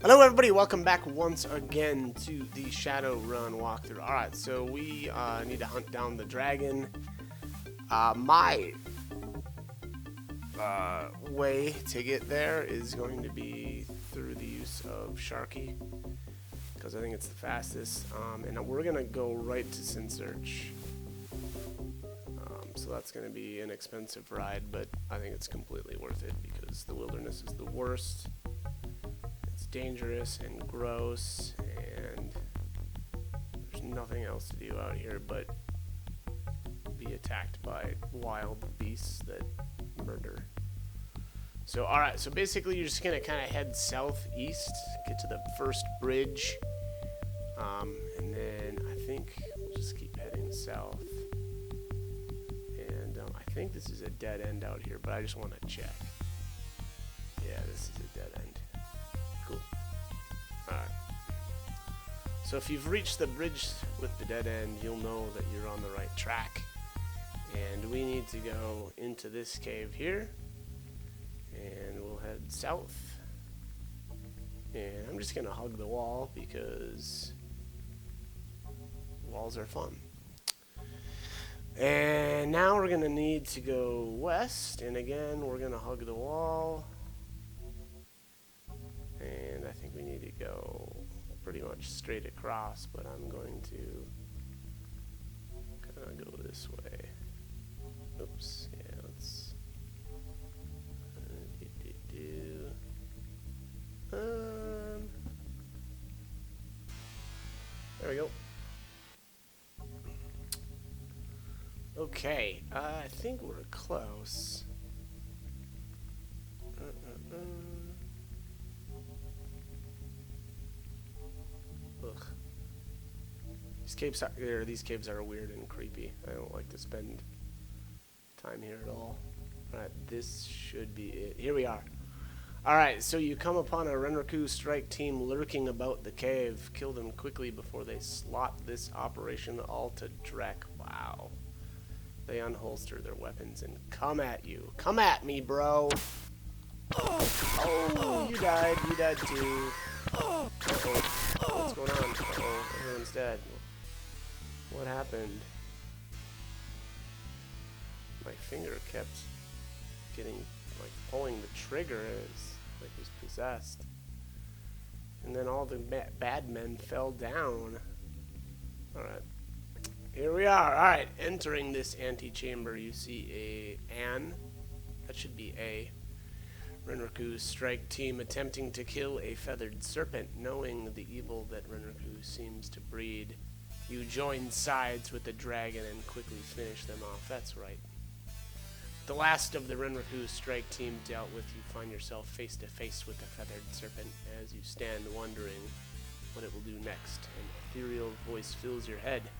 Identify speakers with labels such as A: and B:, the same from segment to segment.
A: Hello everybody, welcome back once again to the Shadowrun walkthrough. Alright, so we need to hunt down the dragon. My way to get there is going to be through the use of Sharky, because I think it's the fastest. And we're going to go right to Sin Search. So that's going to be an expensive ride, but I think it's completely worth it because the wilderness is the worst. Dangerous and gross, and there's nothing else to do out here but be attacked by wild beasts that murder. So alright, so basically you're just gonna kind of head southeast, get to the first bridge, and then I think we'll just keep heading south. And I think this is a dead end out here, but I just want to check. Yeah, this is a dead end. Cool. Alright. So if you've reached the bridge with the dead end, you'll know that you're on the right track. And we need to go into this cave here. And we'll head south. And I'm just going to hug the wall because walls are fun. And now we're going to need to go west. And again, we're going to hug the wall. And I think we need to go pretty much straight across, but I'm going to kind of go this way. Oops, yeah, let's there we go. Okay, I think we're close. Ugh. These caves are weird and creepy. I don't like to spend time here at all. Alright, this should be it. Here we are. Alright, so you come upon a Renraku strike team lurking about the cave. Kill them quickly before they slot this operation all to dreck. Wow. They unholster their weapons and come at you. Come at me, bro. Oh, you died. You died too. Uh-oh. What's going on? Uh-oh, everyone's dead. What happened? My finger kept getting, like, pulling the trigger as, like, it was possessed. And then all the bad men fell down. Alright. Here we are. Alright, entering this antechamber, you see that should be A. Renraku's strike team attempting to kill a feathered serpent. Knowing the evil that Renraku seems to breed, you join sides with the dragon and quickly finish them off. That's right. The last of the Renraku strike team dealt with, you find yourself face to face with the feathered serpent as you stand wondering what it will do next. An ethereal voice fills your head.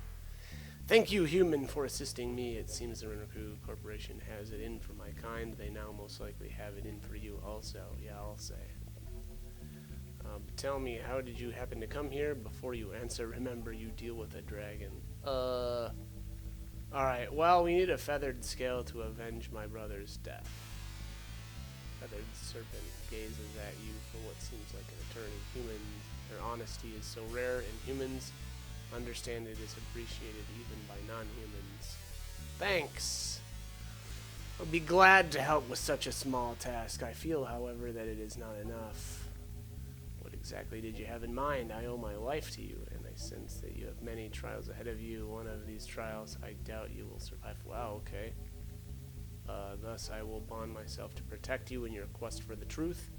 A: Thank you, human, for assisting me. It seems the Renraku Corporation has it in for my kind. They now most likely have it in for you also. Yeah, I'll say. Tell me, how did you happen to come here? Before you answer, remember you deal with a dragon. Alright, well, we need a feathered scale to avenge my brother's death. Feathered serpent gazes at you for what seems like an eternity. Their honesty is so rare, and humans understand it is appreciated even by non-humans. Thanks! I'll be glad to help with such a small task. I feel, however, that it is not enough. What exactly did you have in mind? I owe my life to you, and I sense that you have many trials ahead of you. One of these trials I doubt you will survive. Wow, okay. Thus I will bond myself to protect you in your quest for the truth.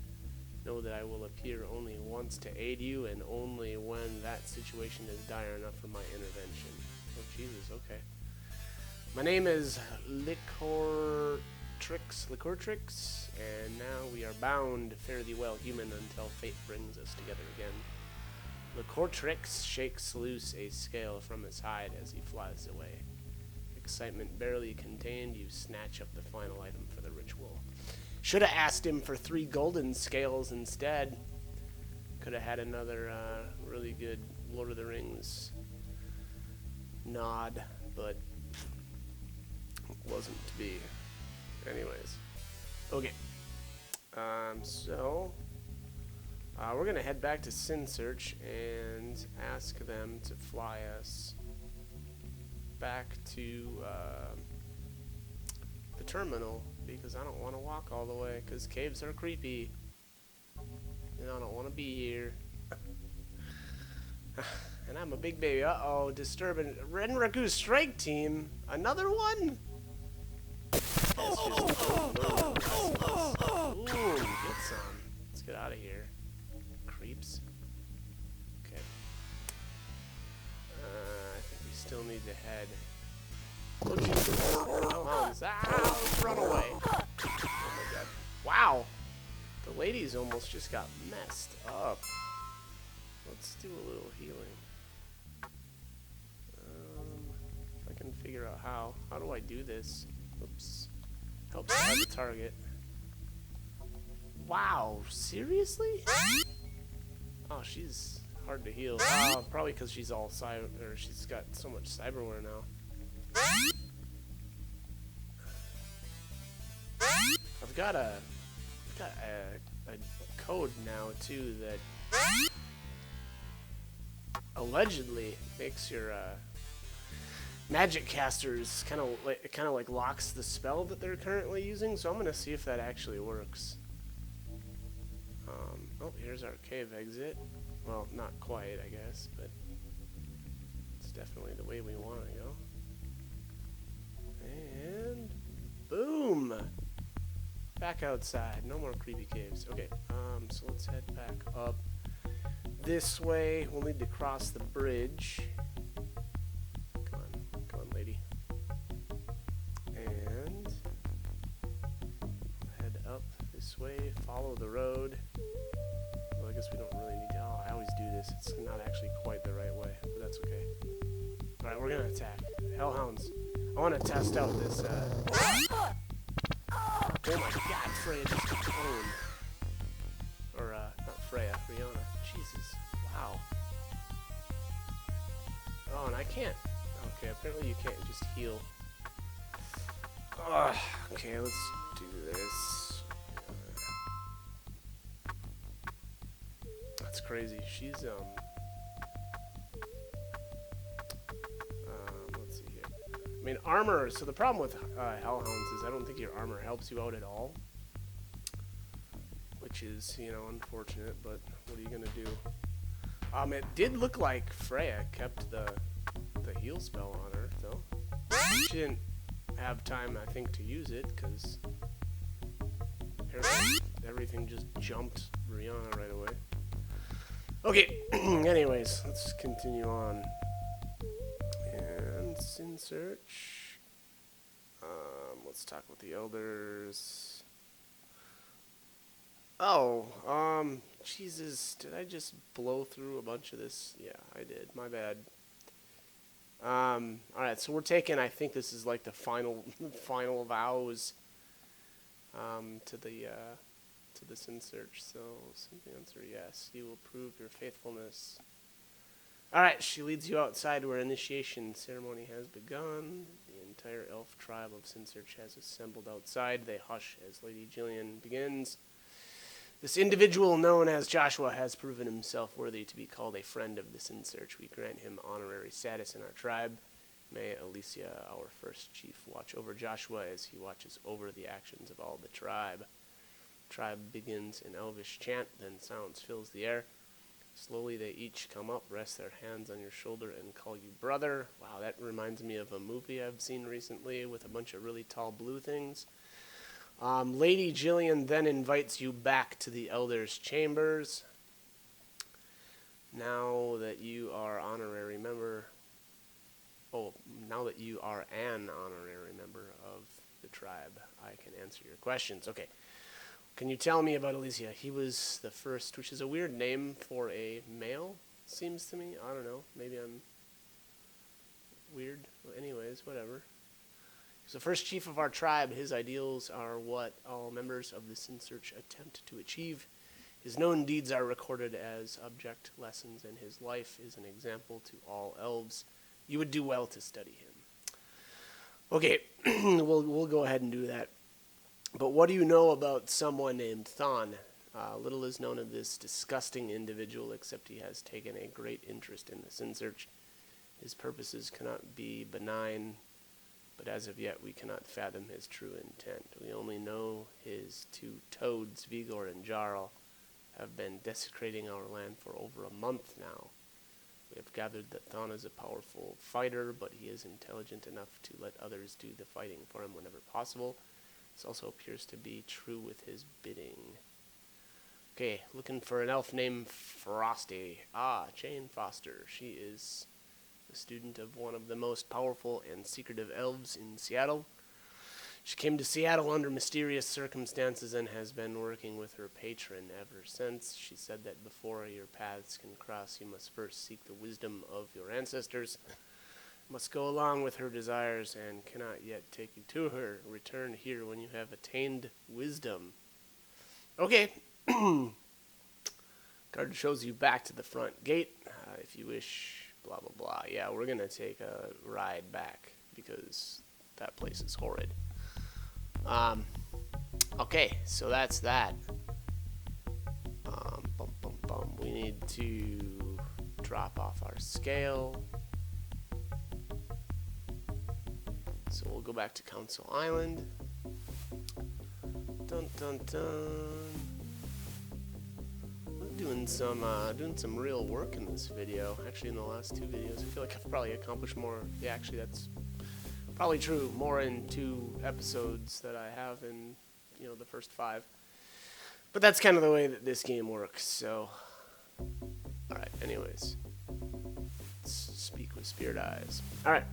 A: Know that I will appear only once to aid you, and only when that situation is dire enough for my intervention. Oh, Jesus, okay. My name is Licortrix, and now we are bound. Fare thee well, human, until fate brings us together again. Licortrix shakes loose a scale from his hide as he flies away. Excitement barely contained, you snatch up the final item for the ritual. Should have asked him for 3 golden scales instead. Could have had another really good Lord of the Rings nod, but wasn't to be. Anyways. Okay. So We're going to head back to Sin Search and ask them to fly us back to the terminal, because I don't want to walk all the way, because caves are creepy. And I don't want to be here. And I'm a big baby. Uh-oh, disturbing. Renraku Strike Team. Another one? That's just boom, get some. Let's get out of here. Creeps. Okay. I think we still need to head. Let's run away. Oh my god. Wow. The ladies almost just got messed up. Let's do a little healing. If I can figure out how. How do I do this? Oops. Helps have the target. Wow, seriously? Oh, she's hard to heal. Oh, probably because she's all cyber, or she's got so much cyberware now. I've got a code now too that allegedly makes your magic casters kind of like locks the spell that they're currently using. So I'm gonna see if that actually works. Oh, here's our cave exit. Well, not quite, I guess, but it's definitely the way we want to go. And boom! Back outside. No more creepy caves. Okay, so let's head back up this way. We'll need to cross the bridge. Come on, lady. And head up this way. Follow the road. Well, I guess we don't really need to. Oh, I always do this. It's not actually quite the right way, but that's okay. All right, we're gonna attack. Hellhounds. I want to test out this. Oh my god, Freya just got owned. Or, not Freya, Rihanna. Jesus. Wow. Oh, and I can't. Okay, apparently you can't just heal. Ugh. Okay, let's do this. That's crazy. She's, let's see here. I mean, armor. So the problem with Hellhounds is I don't think your armor helps you out at all. Which is, you know, unfortunate, but what are you gonna do? It did look like Freya kept the heal spell on her, though. She didn't have time, I think, to use it, because everything just jumped Rihanna right away. Okay, anyways, let's continue on. And Sin Search. Let's talk with the elders. Oh, Jesus, did I just blow through a bunch of this? Yeah, I did. My bad. Alright, so we're taking, I think this is like the final vows, to the Sin Search. So, simple answer, yes. You will prove your faithfulness. Alright, she leads you outside where initiation ceremony has begun. The entire elf tribe of Sin Search has assembled outside. They hush as Lady Jillian begins. This individual, known as Joshua, has proven himself worthy to be called a friend of the Sin Search. We grant him honorary status in our tribe. May Alicia, our first chief, watch over Joshua as he watches over the actions of all the tribe. Tribe begins an elvish chant, then silence fills the air. Slowly they each come up, rest their hands on your shoulder, and call you brother. Wow, that reminds me of a movie I've seen recently with a bunch of really tall blue things. Lady Jillian then invites you back to the elders' chambers. Now that you are an honorary member of the tribe, I can answer your questions. Okay. Can you tell me about Alicia? He was the first, which is a weird name for a male, seems to me. I don't know. Maybe I'm weird. Well, anyways, whatever. He's the first chief of our tribe. His ideals are what all members of the Sin Search attempt to achieve. His known deeds are recorded as object lessons, and his life is an example to all elves. You would do well to study him. Okay, we'll go ahead and do that. But what do you know about someone named Thon? Little is known of this disgusting individual, except he has taken a great interest in the Sin Search. His purposes cannot be benign, but as of yet we cannot fathom his true intent. We only know his two toads, Vigor and Jarl, have been desecrating our land for over a month now. We have gathered that Thon is a powerful fighter, but he is intelligent enough to let others do the fighting for him whenever possible. This also appears to be true with his bidding. Okay, looking for an elf named Frosty. Jane Foster. She is a student of one of the most powerful and secretive elves in Seattle. She came to Seattle under mysterious circumstances and has been working with her patron ever since. She said that before your paths can cross, you must first seek the wisdom of your ancestors. Must go along with her desires and cannot yet take you to her. Return here when you have attained wisdom. Okay. Card shows you back to the front gate. If you wish, blah, blah, blah. Yeah, we're going to take a ride back because that place is horrid. Okay, so that's that. We need to drop off our scale. So we'll go back to Council Island. Dun dun dun. I'm doing some real work in this video. Actually, in the last two videos, I feel like I've probably accomplished more. Yeah, actually, that's probably true. More in 2 episodes that I have in, the first 5. But that's kind of the way that this game works. So, all right. Anyways, let's speak with Spirit Eyes. All right.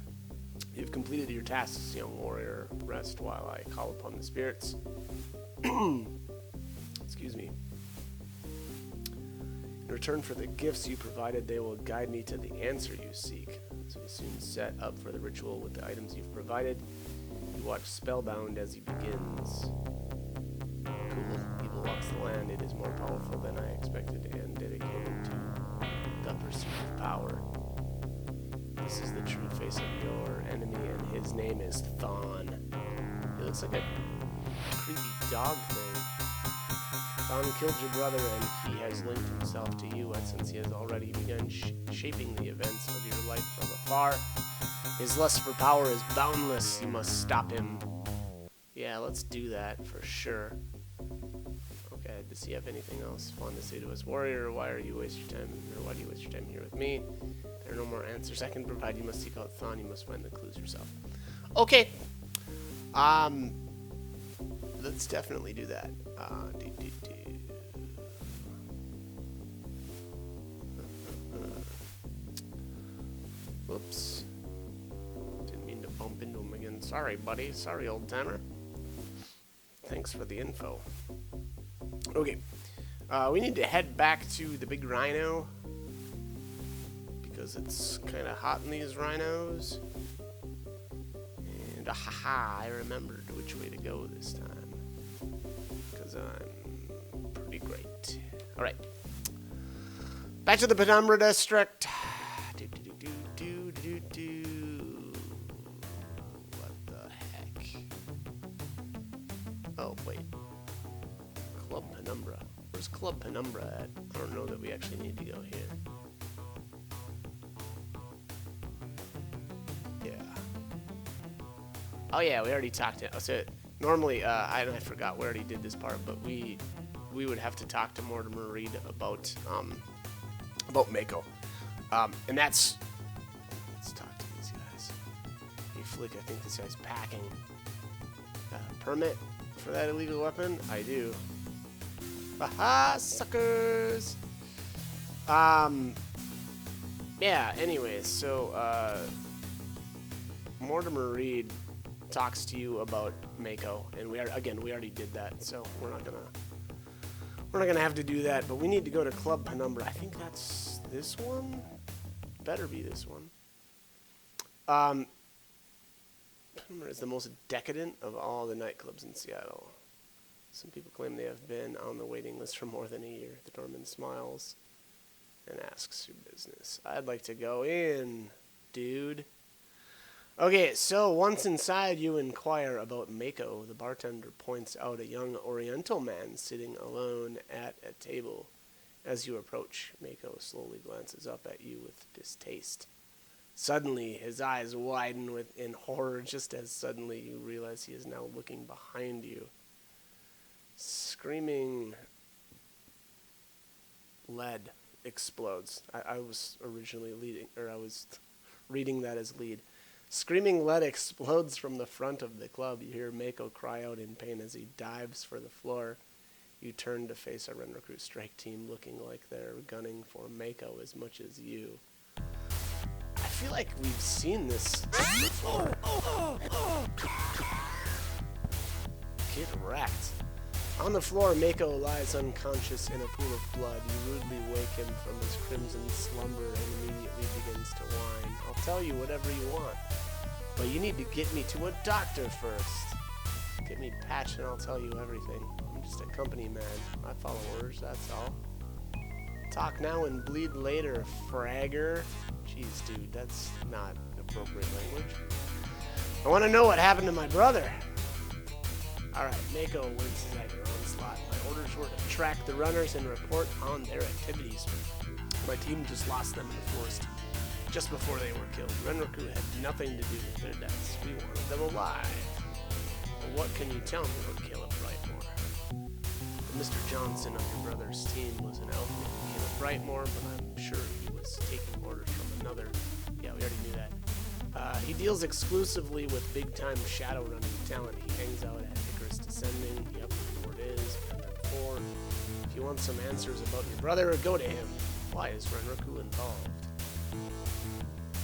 A: You've completed your tasks, young warrior. Rest while I call upon the spirits. Excuse me. In return for the gifts you provided, they will guide me to the answer you seek. So we soon set up for the ritual with the items you've provided. You watch spellbound as he begins. Cool. Evil walks the land. It is more powerful than I expected and dedicated to the pursuit of power. This is the true face of your enemy, and his name is Thon. He looks like a creepy dog thing. Thon killed your brother, and he has linked himself to you since he has already begun shaping the events of your life from afar. His lust for power is boundless. You must stop him. Yeah, let's do that for sure. Okay, does he have anything else fun to say to us? Warrior, why do you waste your time here with me? There are no more answers I can provide. You must seek out Thon. You must find the clues yourself. Okay. Let's definitely do that. Whoops. Didn't mean to bump into him again. Sorry, buddy. Sorry, old timer. Thanks for the info. Okay. We need to head back to the big rhino, because it's kind of hot in these rhinos. And I remembered which way to go this time, because I'm pretty great. Alright. Back to the Penumbra District. What the heck? Oh, wait. Club Penumbra. Where's Club Penumbra at? I don't know that we actually need to go here. Yeah. Oh yeah, we already talked to. So normally, I forgot we already did this part, but we would have to talk to Mortimer Reed about Mako, and that's. Let's talk to these guys. Hey Flick, I think this guy's packing. Permit for that illegal weapon? I do. Aha, suckers! Yeah, anyways, so, Mortimer Reed talks to you about Mako, and we already did that, so we're not gonna have to do that, but we need to go to Club Penumbra. I think that's this one? Better be this one. Penumbra is the most decadent of all the nightclubs in Seattle. Some people claim they have been on the waiting list for more than a year. The doorman smiles and asks your business. I'd like to go in, dude. Okay, so once inside, you inquire about Mako. The bartender points out a young Oriental man sitting alone at a table. As you approach, Mako slowly glances up at you with distaste. Suddenly, his eyes widen in horror. Just as suddenly, you realize he is now looking behind you. Screaming lead explodes. I was originally I was reading that as lead. Screaming lead explodes from the front of the club. You hear Mako cry out in pain as he dives for the floor. You turn to face a Renraku strike team looking like they're gunning for Mako as much as you. I feel like we've seen this before. Get wrecked. On the floor, Mako lies unconscious in a pool of blood. You rudely wake him from his crimson slumber and immediately begins to whine. I'll tell you whatever you want, but you need to get me to a doctor first. Get me patched and I'll tell you everything. I'm just a company man. I follow orders, that's all. Talk now and bleed later, fragger. Jeez, dude, that's not appropriate language. I want to know what happened to my brother. Alright, Mako winces at your onslaught. My orders were to track the runners and report on their activities. My team just lost them in the forest just before they were killed. Renraku had nothing to do with their deaths. We wanted them alive. But what can you tell me, Lord Caleb Brightmore? Mr. Johnson of your brother's team was an elf named Caleb Brightmore, but I'm sure he was taking orders from another. Yeah, we already knew that. He deals exclusively with big-time Shadowrun talent. He hangs out at Icarus Descending. Yep, I know where it is. Been there before. If you want some answers about your brother, go to him. Why is Renraku involved?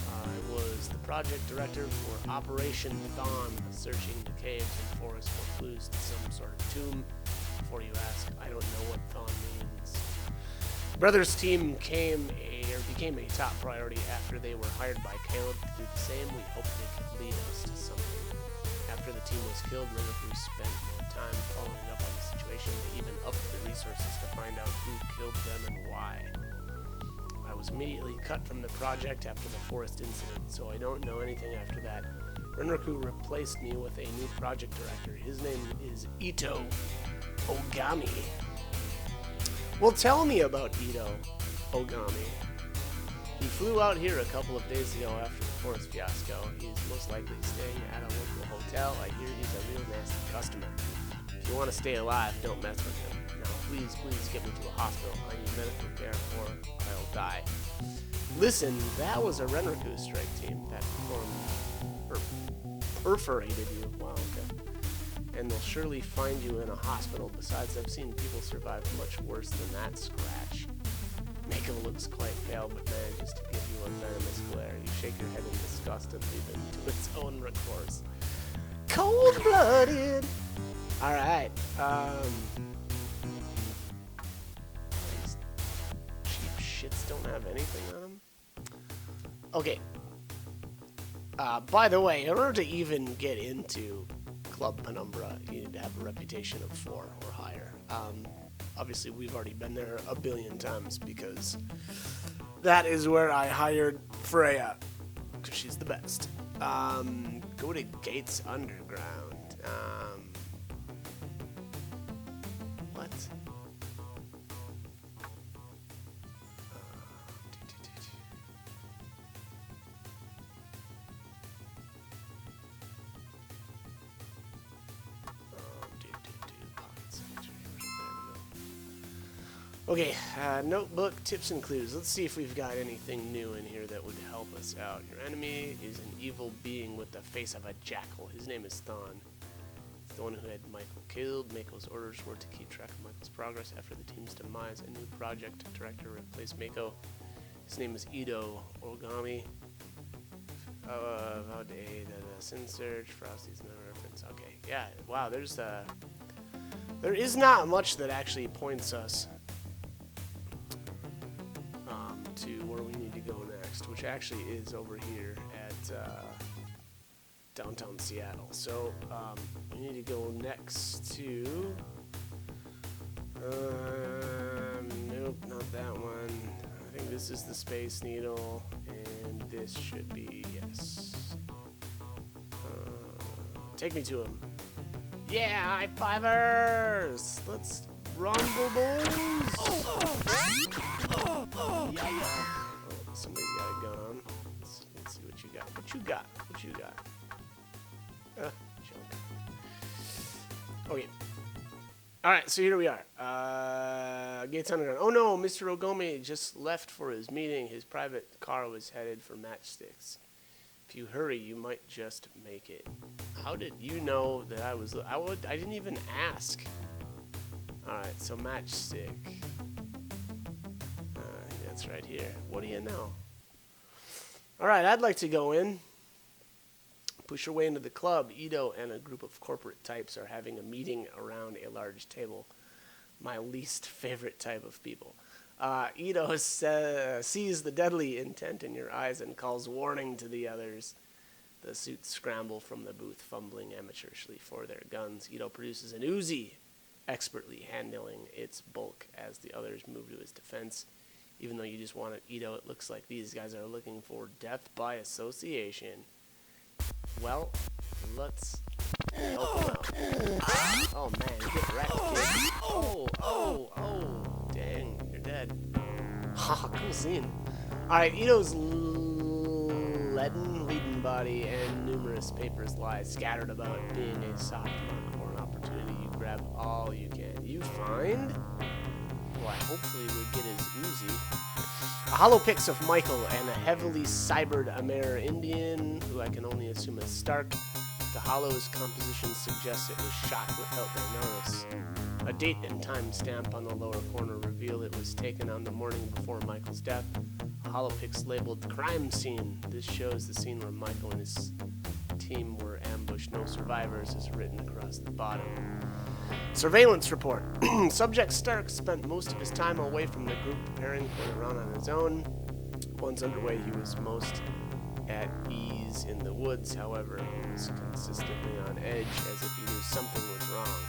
A: I was the project director for Operation Thon, searching the caves and forests for clues to some sort of tomb. Before you ask, I don't know what Thon means. Brother's team became a top priority after they were hired by Caleb to do the same. We hoped they could lead us to something. After the team was killed, Renraku spent more time following up on the situation. They even upped the resources to find out who killed them and why. I was immediately cut from the project after the forest incident, so I don't know anything after that. Renraku replaced me with a new project director. His name is Ito Ogami. Well, tell me about Ito Ogami. He flew out here a couple of days ago after the forest fiasco. He's most likely staying at a local hotel. I hear he's a real nasty customer. If you want to stay alive, don't mess with him. Now, please get me to a hospital. I need medical care or I'll die. Listen, that was a Renraku strike team that perforated you. Wow, okay. And they'll surely find you in a hospital. Besides, I've seen people survive much worse than that scratch. Mako looks quite pale, but manages to give you a venomous glare. You shake your head in disgust and leave him to its own recourse. Cold-blooded! Alright, these cheap shits don't have anything on them. Okay. By the way, in order to even get into Club Penumbra, you need to have a reputation of 4 or higher. Obviously, we've already been there a billion times because that is where I hired Freya, because she's the best. Go to Gates Underground. What? Okay, notebook, tips and clues. Let's see if we've got anything new in here that would help us out. Your enemy is an evil being with the face of a jackal. His name is Thon. He's the one who had Michael killed. Mako's orders were to keep track of Michael's progress. After the team's demise, a new project director replaced Mako. His name is Ito Ogami. Valday, the Sin Search, Frosty's never reference. Okay, yeah, wow, there is not much that actually points us to where we need to go next, which actually is over here at downtown Seattle. So we need to go next to nope, not that one. I think this is the Space Needle, and this should be, yes. Take me to him. Yeah, high fivers! Let's rumble, boys! Yeah. Oh, somebody's got a gun on. Let's see what you got. What you got? What you got? Junk. Okay. Alright, so here we are. Gates Underground. Oh no, Mr. Ogome just left for his meeting. His private car was headed for Matchsticks. If you hurry, you might just make it. How did you know that I was... I didn't even ask. Alright, so Matchstick. That's right here. What do you know? Alright, I'd like to go in. Push your way into the club. Ito and a group of corporate types are having a meeting around a large table. My least favorite type of people. Ito sees the deadly intent in your eyes and calls warning to the others. The suits scramble from the booth, fumbling amateurishly for their guns. Ito produces an Uzi, expertly handling its bulk as the others move to his defense. Even though you just wanted Ito, it looks like these guys are looking for death by association. Well, let's help them out. Oh man, get wrecked, kid. Oh, dang, you're dead. Ha, cool scene. Alright, Ito's leaden body and numerous papers lie scattered about. Being a soft mark or an opportunity, you grab all you can. You find? Well, hopefully we get his Uzi. A hollow pics of Michael and a heavily cybered Amerindian, who I can only assume is Stark. The hollow's composition suggests it was shot without their notice. A date and time stamp on the lower corner reveal it was taken on the morning before Michael's death. A hollow pics labeled crime scene. This shows the scene where Michael and his team were ambushed. No survivors is written across the bottom. Surveillance report. Subject Stark spent most of his time away from the group preparing for the run on his own. Once underway, he was most at ease in the woods. However, he was consistently on edge as if he knew something was wrong.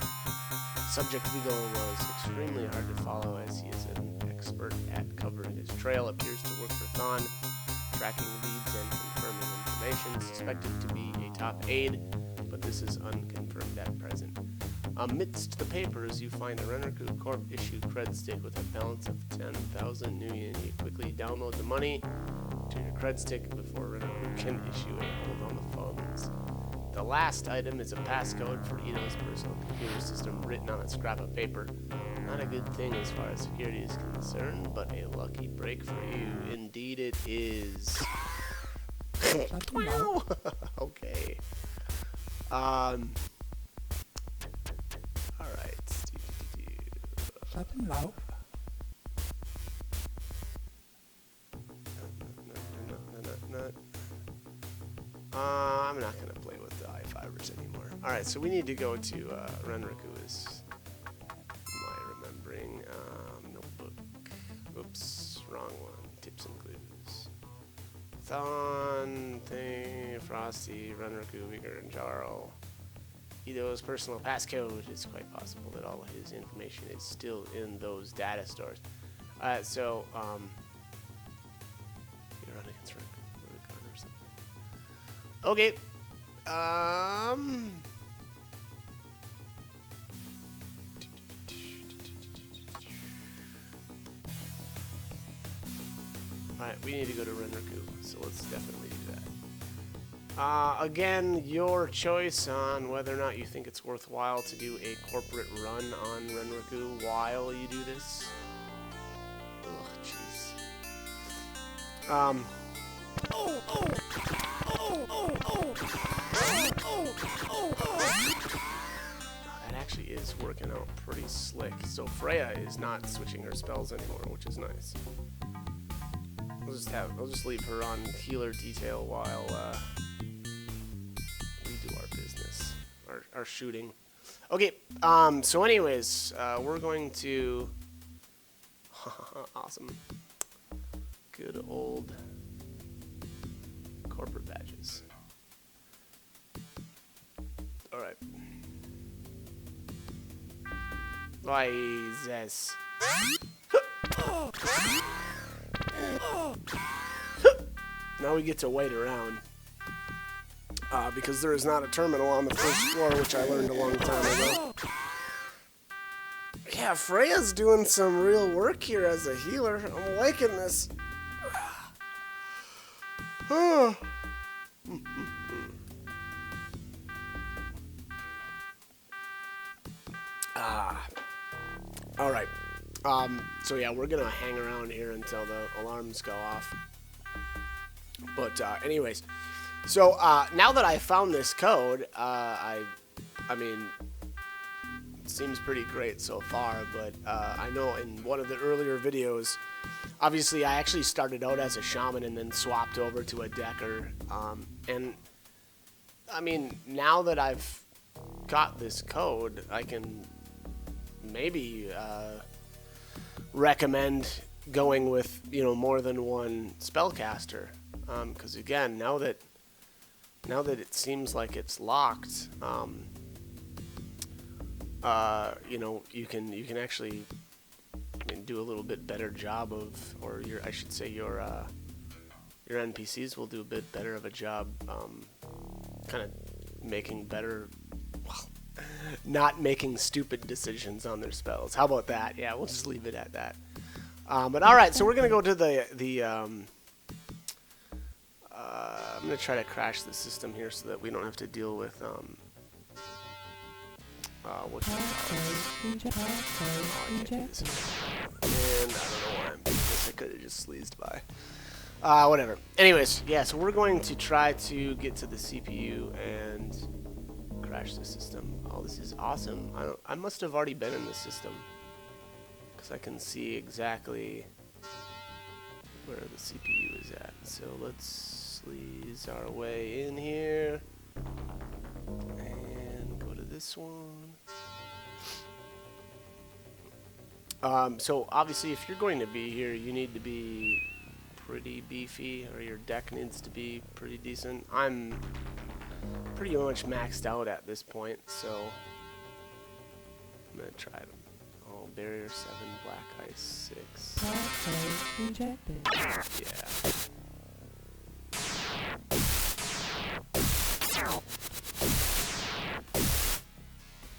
A: Subject Vigo was extremely hard to follow as he is an expert at covering his trail. Appears to work for Thon, tracking leads and confirming information. Suspected to be a top aide, but this is unconfirmed at present. Amidst the papers, you find a Renraku Corp issued cred stick with a balance of 10,000 nuyen. You quickly download the money to your cred stick before Renraku can issue a hold on the funds. The last item is a passcode for Ito's personal computer system written on a scrap of paper. Not a good thing as far as security is concerned, but a lucky break for you. Indeed it is. Wow. Okay. Alright. I'm not going to play with the i5ers anymore. Alright, so we need to go to Renraku is my remembering. Notebook. Oops, wrong one. Tips and clues. Thon, Thing, Frosty, Renraku, Vigor, and Jarl. Ito's personal passcode. It's quite possible that all of his information is still in those data stores. So, you run against Rubicon or something. Okay. Alright, we need to go to Renraku, so let's definitely do that. Again, your choice on whether or not you think it's worthwhile to do a corporate run on Renraku while you do this. Ugh, jeez. That actually is working out pretty slick. So Freya is not switching her spells anymore, which is nice. I'll just leave her on healer detail while we do our business, our shooting. Okay, so anyways, we're going to awesome, good old corporate badges. All right. Why is this? Now we get to wait around. because there is not a terminal on the first floor, which I learned a long time ago. Yeah, Freya's doing some real work here as a healer. I'm liking this. Alright. So yeah, we're gonna hang around here until the alarms go off. But anyways, so now that I found this code, I mean, it seems pretty great so far, but I know in one of the earlier videos, obviously I actually started out as a shaman and then swapped over to a decker, and I mean, now that I've got this code, I can maybe recommend going with, you know, more than one spellcaster, because again, now that it seems like it's locked, you know, you can actually, I mean, do a little bit better job of, or I should say your NPCs will do a bit better of a job, kind of making better, well, not making stupid decisions on their spells. How about that? Yeah, we'll just leave it at that. But all right, so we're gonna go to I'm gonna try to crash the system here so that we don't have to deal with what do you call it? Oh, I can't do this. And I don't know why I'm doing this. I could have just sleazed by. Whatever. Anyways, yeah, so we're going to try to get to the CPU and crash the system. Oh, this is awesome. I must have already been in the system, because I can see exactly where the CPU is at. So let's sleaze our way in here and go to this one. So obviously if you're going to be here, you need to be pretty beefy, or your deck needs to be pretty decent. I'm pretty much maxed out at this point, so I'm gonna try them. Oh, barrier 7, black ice 6. Yeah.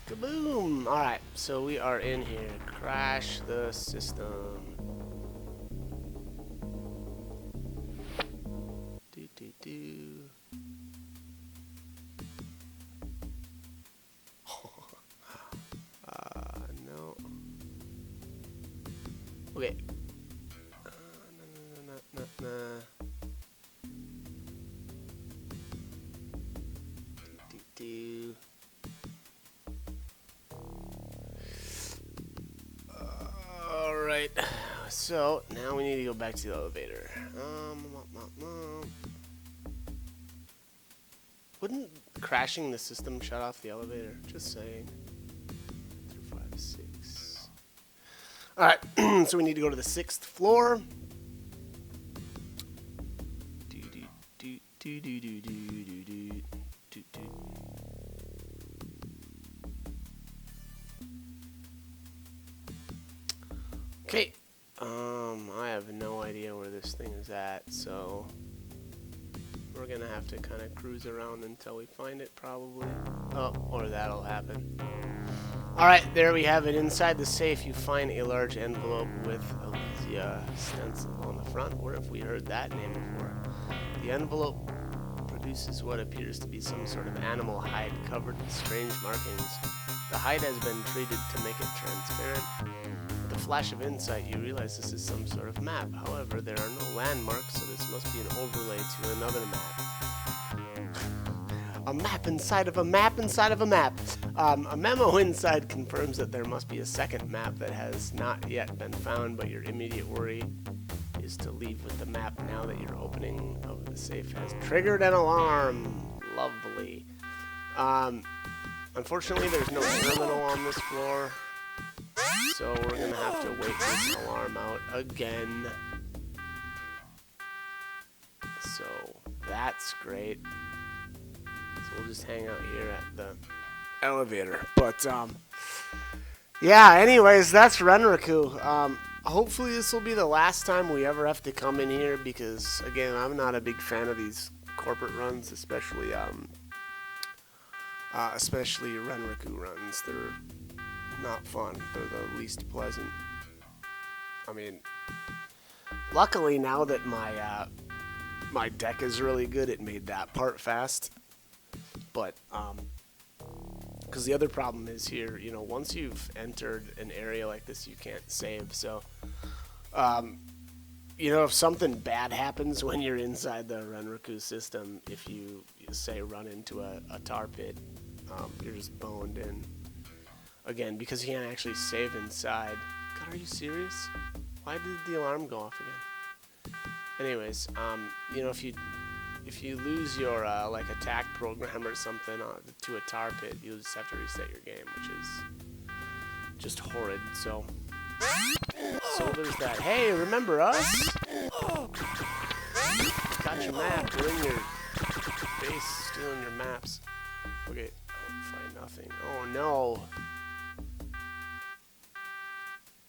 A: Kaboom! Alright, so we are in here. Crash the system. No. Okay. No. Alright, so now we need to go back to the elevator. Wouldn't crashing the system shut off the elevator? Just saying. 3, 5, 6. Alright, so we need to go to the 6th floor. Okay, I have no idea where this thing is at, so we're gonna have to kind of cruise around until we find it, probably. Oh, or that'll happen. Alright, there we have it. Inside the safe, you find a large envelope with Elysia stencil on the front. Where have we heard that name before? The envelope produces what appears to be some sort of animal hide covered with strange markings. The hide has been treated to make it transparent. With a flash of insight, you realize this is some sort of map. However, there are no landmarks, so this must be an overlay to another map. A map inside of a map inside of a map. A memo inside confirms that there must be a second map that has not yet been found, but your immediate worry is to leave with the map now that your opening of the safe has triggered an alarm. Lovely. Unfortunately, there's no terminal on this floor, so we're gonna have to wait this alarm out again. So that's great. So we'll just hang out here at the elevator. But yeah. Anyways, that's Renraku. Hopefully this will be the last time we ever have to come in here, because again, I'm not a big fan of these corporate runs, especially especially Renraku runs. They're not fun. They're the least pleasant. I mean, luckily now that my deck is really good, it made that part fast. But because the other problem is here, you know, once you've entered an area like this, you can't save. So, you know, if something bad happens when you're inside the Renraku system, if you say run into a tar pit, you're just boned in. Again, because you can't actually save inside. God, are you serious? Why did the alarm go off again? Anyways, you know, if you lose your like attack program or something to a tar pit, you'll just have to reset your game, which is just horrid. So there's that. Hey, remember us? Got your map. We're in your base, stealing your maps. Okay. Oh, find nothing. Oh no.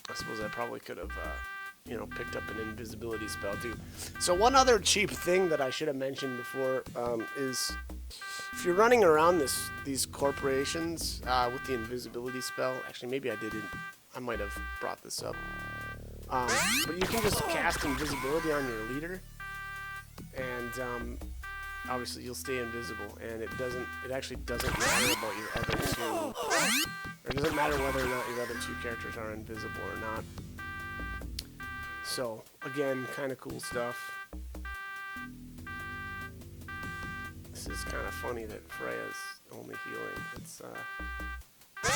A: I suppose I probably could have, you know, picked up an invisibility spell too. So one other cheap thing that I should have mentioned before is if you're running around these corporations with the invisibility spell. Actually, maybe I didn't. I might have brought this up. But you can just cast invisibility on your leader, and obviously you'll stay invisible. And it actually doesn't matter about your other two. Or it doesn't matter whether or not your other two characters are invisible or not. So, again, kind of cool stuff. This is kind of funny that Freya's only healing. It's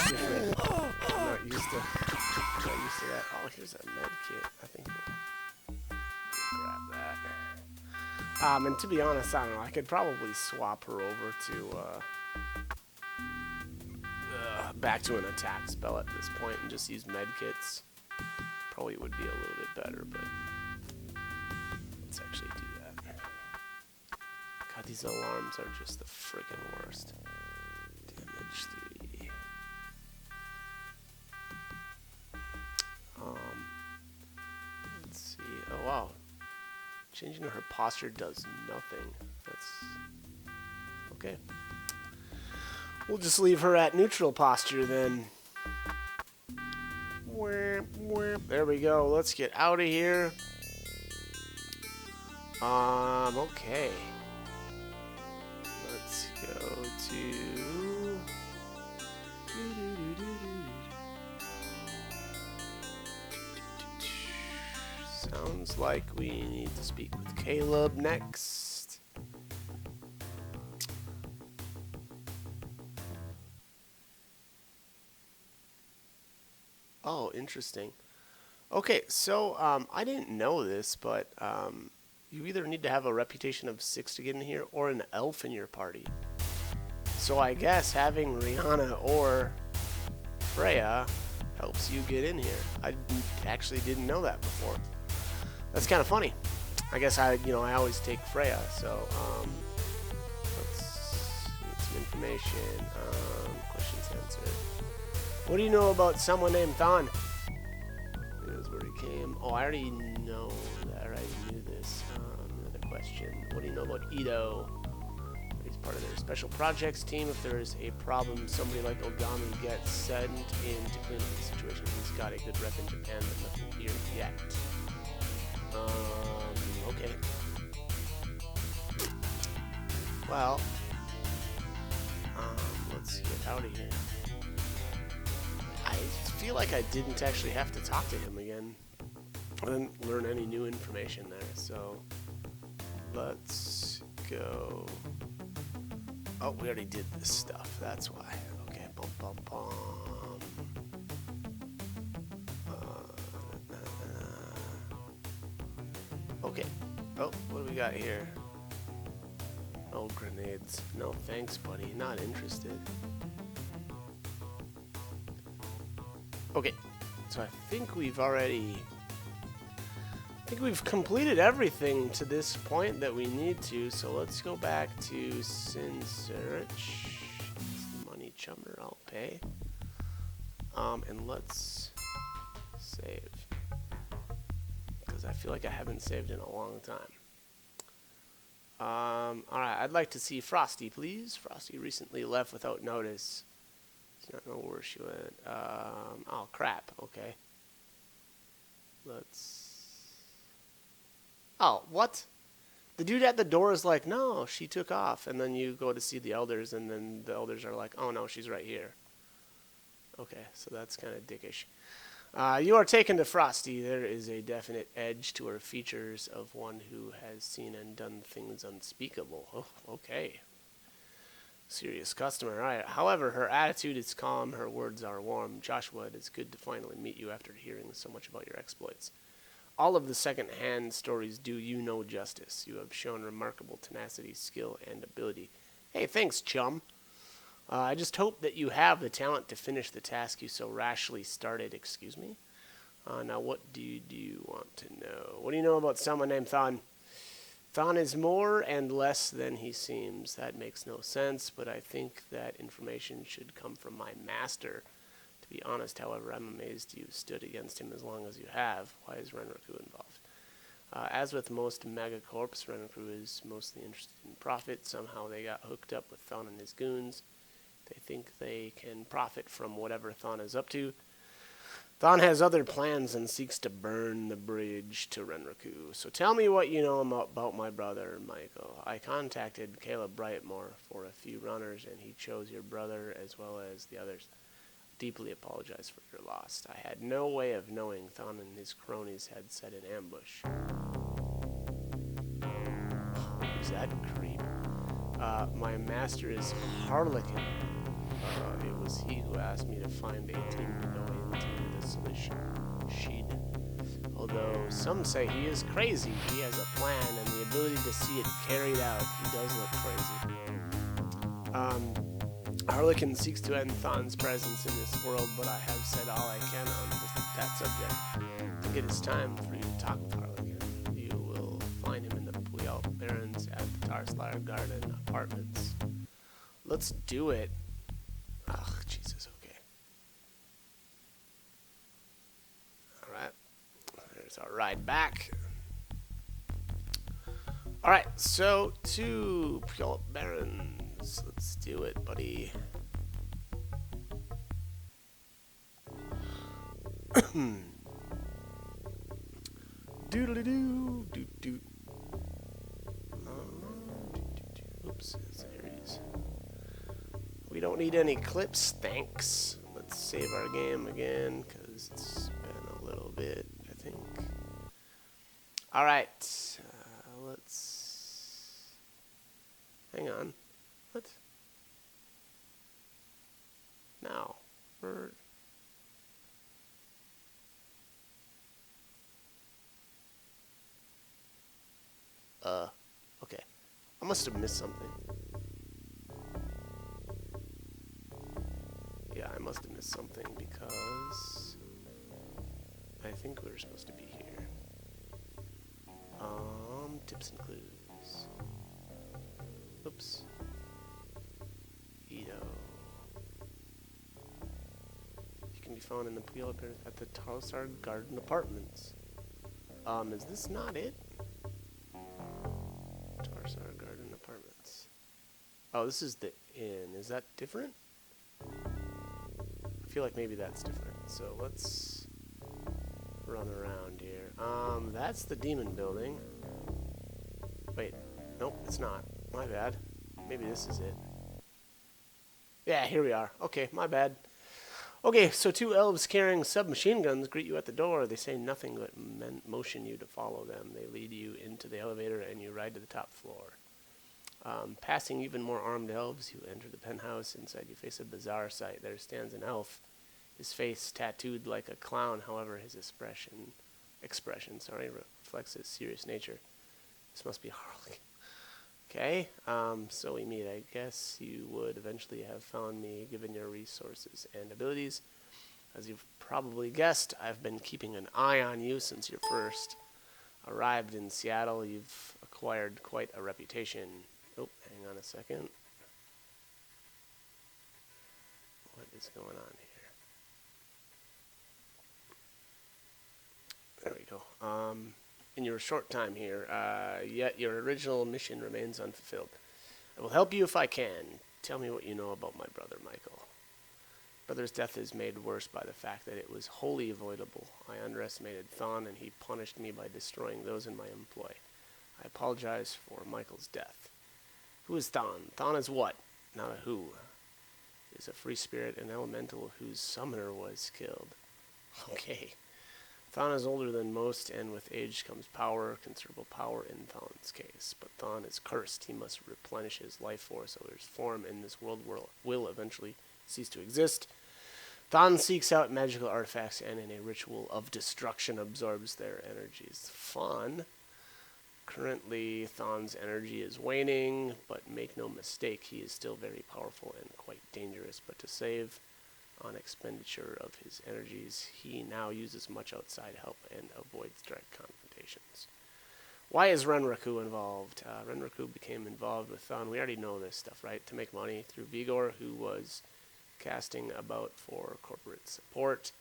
A: different. I'm not used to that. Oh, here's a med kit. I think we'll grab that. And to be honest, I don't know. I could probably swap her over to back to an attack spell at this point and just use medkits. Probably would be a little bit better, but let's actually do that. God, these alarms are just the freaking worst. Damage 3. Let's see. Oh wow, changing her posture does nothing. That's okay. We'll just leave her at neutral posture then. There we go. Let's get out of here. Okay. Let's go to... Sounds like we need to speak with Caleb next. Oh, interesting. Okay, so I didn't know this, but you either need to have a reputation of 6 to get in here or an elf in your party. So I guess having Rihanna or Freya helps you get in here. I actually didn't know that before. That's kind of funny. I guess I always take Freya, so let's get some information. Questions answered. What do you know about someone named Thon? Here's where he came. Oh, I already know that. I already knew this. Another question. What do you know about Ito? He's part of their special projects team. If there is a problem, somebody like Ogami gets sent in to clean up the situation. He's got a good rep in Japan, but nothing here yet. Okay. Well, let's get out of here. I feel like I didn't actually have to talk to him again. I didn't learn any new information there, so let's go. Oh, we already did this stuff, that's why. Okay, bum bum bum. Okay. Oh, what do we got here? Oh, grenades. No thanks, buddy. Not interested. Okay, so I think we've completed everything to this point that we need to, so let's go back to Sin Search. Money chummer, I'll pay. And let's save. Because I feel like I haven't saved in a long time. Alright, I'd like to see Frosty, please. Frosty recently left without notice. Does not know where she went. Oh, crap. Okay. Let's... Oh, what? The dude at the door is like, no, she took off. And then you go to see the elders, and then the elders are like, oh, no, she's right here. Okay, so that's kind of dickish. You are taken to Frosty. There is a definite edge to her features of one who has seen and done things unspeakable. Oh, okay. Serious customer. All right. However, her attitude is calm. Her words are warm. Joshua, it is good to finally meet you after hearing so much about your exploits. All of the second-hand stories do you no justice. You have shown remarkable tenacity, skill, and ability. Hey, thanks, chum. I just hope that you have the talent to finish the task you so rashly started. Excuse me? Now, what do you want to know? What do you know about someone named Thon? Thon is more and less than he seems. That makes no sense, but I think that information should come from my master. To be honest, however, I'm amazed you stood against him as long as you have. Why is Renraku involved? As with most megacorps, Renraku is mostly interested in profit. Somehow they got hooked up with Thon and his goons. They think they can profit from whatever Thon is up to. Thon has other plans and seeks to burn the bridge to Renraku. So tell me what you know about my brother, Michael. I contacted Caleb Brightmore for a few runners, and he chose your brother as well as the others. Deeply apologize for your loss. I had no way of knowing Thon and his cronies had set an ambush. Who's that creep? My master is Harlequin. It was he who asked me to find a team to go into the solution sheet. Although some say he is crazy, he has a plan and the ability to see it carried out. He does look crazy. Harlequin seeks to end Thon's presence in this world, but I have said all I can on that subject. I think it is time for you to talk with Harlequin. You will find him in the Puyallup Barrens at the Tarslayer Garden Apartments. Let's do it. Ugh, Jesus, okay. Alright. There's our ride back. Alright, so to Puyallup Barrens. Let's do it, buddy. Doodly-doo, doot-doot. Oops, there he is. We don't need any clips, thanks. Let's save our game again, because it's been a little bit, I think. Alright, let's... Hang on. What? Now. We're... Okay. I must have missed something. Yeah, I must have missed something because I think we were supposed to be here. Tips and clues. Oops. Ito. You can be found in the Puyallup at the Tarslayer Garden Apartments. Is this not it? Tarslayer Garden Apartments. Oh, this is the inn. Is that different? I feel like maybe that's different. So let's run around here. That's the demon building. Wait, nope, it's not. My bad. Maybe this is it. Yeah, here we are. Okay, my bad. Okay, so two elves carrying submachine guns greet you at the door. They say nothing but motion you to follow them. They lead you into the elevator and you ride to the top floor. Passing even more armed elves, you enter the penthouse. Inside you face a bizarre sight. There stands an elf, his face tattooed like a clown. However, his expression reflects his serious nature. This must be Harley. Okay, so we meet. I guess you would eventually have found me given your resources and abilities. As you've probably guessed, I've been keeping an eye on you since you first arrived in Seattle. You've acquired quite a reputation. Oh, hang on a second. What is going on here? There we go. in your short time here, yet your original mission remains unfulfilled. I will help you if I can. Tell me what you know about my brother, Michael. Brother's death is made worse by the fact that it was wholly avoidable. I underestimated Thon, and he punished me by destroying those in my employ. I apologize for Michael's death. Who is Thon? Thon is what? Not a who. Is a free spirit, an elemental whose summoner was killed. Okay. Thon is older than most, and with age comes power, considerable power in Thon's case. But Thon is cursed. He must replenish his life force, or his form in this world will eventually cease to exist. Thon seeks out magical artifacts, and in a ritual of destruction absorbs their energies. Fun. Currently, Thon's energy is waning, but make no mistake, he is still very powerful and quite dangerous. But to save on expenditure of his energies, he now uses much outside help and avoids direct confrontations. Why is Renraku involved? Renraku became involved with Thon. We already know this stuff, right? To make money through Vigor, who was casting about for corporate support.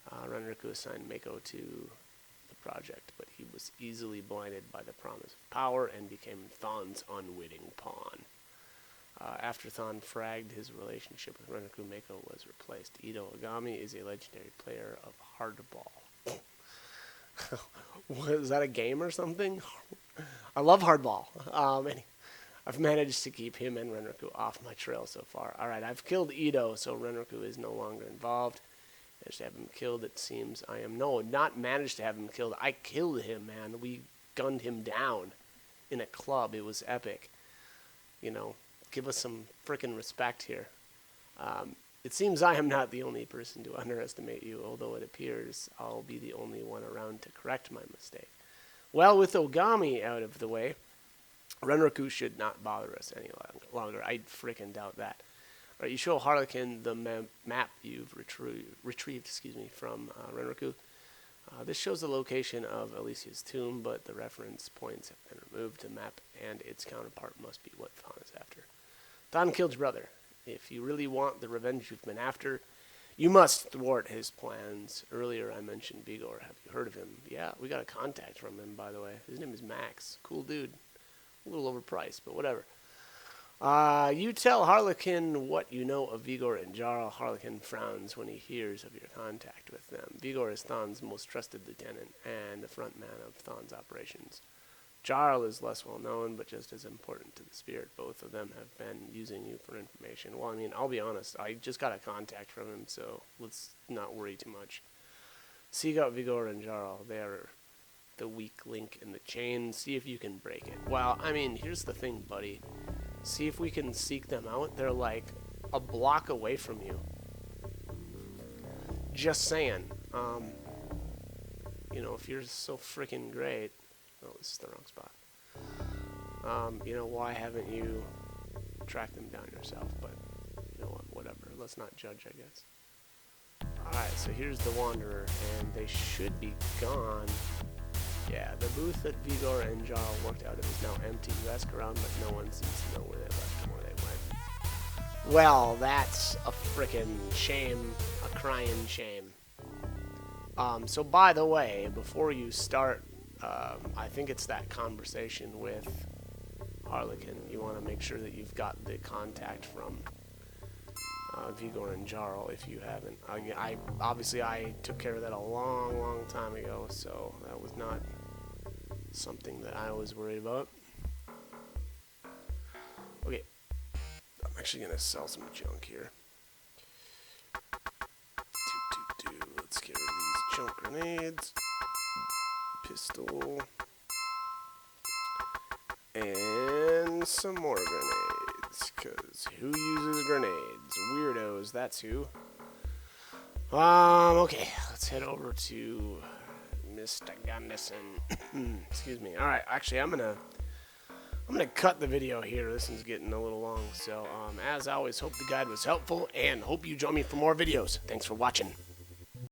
A: Renraku assigned Mako to the project, but he was easily blinded by the promise of power and became Thon's unwitting pawn. After Thon fragged, his relationship with Renraku, Mako was replaced. Ito Agami is a legendary player of hardball. Was that a game or something? I love hardball. I've managed to keep him and Renraku off my trail so far. Alright, I've killed Ito, so Renraku is no longer involved. Managed to have him killed, it seems. Not managed to have him killed. I killed him, man. We gunned him down in a club. It was epic. You know, give us some frickin' respect here. It seems I am not the only person to underestimate you, although it appears I'll be the only one around to correct my mistake. Well, with Ogami out of the way, Renraku should not bother us any longer. I frickin' doubt that. All right, you show Harlequin the map you've retrieved from Renraku. This shows the location of Alicia's tomb, but the reference points have been removed. The map and its counterpart must be what Thon is after. Thon killed your brother. If you really want the revenge you've been after, you must thwart his plans. Earlier I mentioned Vigor. Have you heard of him? Yeah, we got a contact from him, by the way. His name is Max. Cool dude. A little overpriced, but whatever. You tell Harlequin what you know of Vigor and Jarl. Harlequin frowns when he hears of your contact with them. Vigor is Thon's most trusted lieutenant and the front man of Thon's operations. Jarl is less well known, but just as important to the spirit. Both of them have been using you for information. Well, I mean, I'll be honest. I just got a contact from him, so let's not worry too much. Seek out Vigor and Jarl. They are the weak link in the chain. See if you can break it. Well, I mean, here's the thing, buddy. See if we can seek them out. They're like a block away from you. Just saying. You know, if you're so freaking great. Oh, this is the wrong spot. You know, why haven't you tracked them down yourself? But, you know what, whatever. Let's not judge, I guess. Alright, so here's the Wanderer, and they should be gone. Yeah, the booth that Vigor and Jarl worked out of is now empty. You ask around, but no one seems to know where they left and where they went. Well, that's a frickin' shame. A crying shame. So by the way, before you start, I think it's that conversation with Harlequin. You want to make sure that you've got the contact from Vigor and Jarl if you haven't. Obviously I took care of that a long time ago, so that was not something that I was worried about. Okay, I'm actually gonna sell some junk here. Let's get rid of these junk grenades. Pistol. And some more grenades, because who uses grenades? Weirdos, that's who. Okay, let's head over to Mr. Gunderson. Excuse me. Alright, actually, I'm gonna cut the video here. This is getting a little long, so as always, hope the guide was helpful, and hope you join me for more videos. Thanks for watching.